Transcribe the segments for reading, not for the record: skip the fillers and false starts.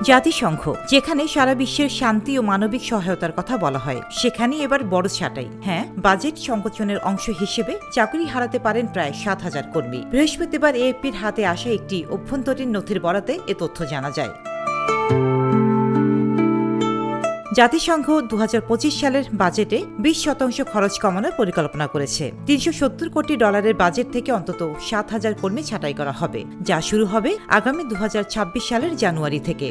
জাতিসংঘ যেখানে সারা বিশ্বের শান্তি ও মানবিক সহায়তার কথা বলা হয়, সেখানেই এবার বড় ছাঁটাই। হ্যাঁ, বাজেট সংকোচনের অংশ হিসেবে চাকরি হারাতে পারেন প্রায় ৭,০০০ কর্মী। বৃহস্পতিবার এএফপির হাতে আসা একটি অভ্যন্তরীণ নথির বরাতে এ তথ্য জানা যায়। জাতিসংঘ ২০২৫ সালের বাজেটে ২০% খরচ কমানোর পরিকল্পনা করেছে। $৩৭০ কোটি বাজেট থেকে অন্তত ৭,০০০ কর্মী ছাঁটাই করা হবে, যা শুরু হবে আগামী ২০২৬ সালের জানুয়ারি থেকে।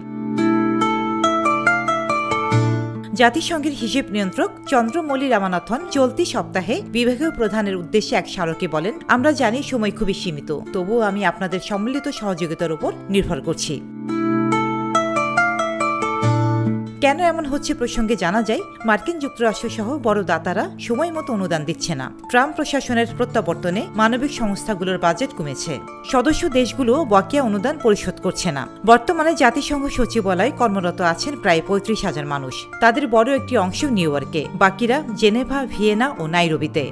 জাতিসংঘের হিসেব নিয়ন্ত্রক চন্দ্রমৌলি রামানাথন চলতি সপ্তাহে বিভাগীয় প্রধানের উদ্দেশ্যে এক স্মারকে বলেন, আমরা জানি সময় খুবই সীমিত, তবুও আমি আপনাদের সম্মিলিত সহযোগিতার উপর নির্ভর করছি। কেন এমন হচ্ছে প্রসঙ্গে জানা যায়, মার্কিন যুক্তরাষ্ট্র সহ বড় দাতারা সময় মতো অনুদান দিচ্ছে না। ট্রাম্প প্রশাসনের প্রত্যাবর্তনে মানবিক সংস্থাগুলোর বাজেট কমেছে। সদস্য দেশগুলো বকেয়া অনুদান পরিশোধ করছে না। বর্তমানে জাতিসংঘ সচিবালয়ে কর্মরত আছেন প্রায় ৩৫,০০০ মানুষ। তাদের বড় একটি অংশ নিউ ইয়র্কে, বাকিরা জেনেভা, ভিয়েনা ও নাইরোবিতে।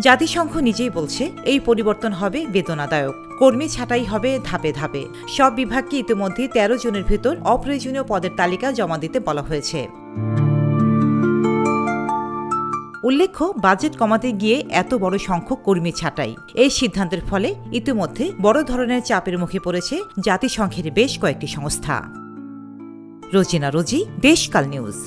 জাতিসংঘ নিজেই বলছে, এই পরিবর্তন হবে বেদনাদায়ক। কর্মী ছাঁটাই হবে ধাপে ধাপে। সব বিভাগকে ইতিমধ্যে ১৩ জনের ভেতর অপ্রয়োজনীয় পদের তালিকা জমা দিতে বলা হয়েছে। উল্লেখ্য, বাজেট কমাতে গিয়ে এত বড় সংখ্যক কর্মী ছাঁটাই। এই সিদ্ধান্তের ফলে ইতিমধ্যে বড় ধরনের চাপের মুখে পড়েছে জাতিসংঘের বেশ কয়েকটি সংস্থা। রোজিনা রোজি, দেশকাল নিউজ।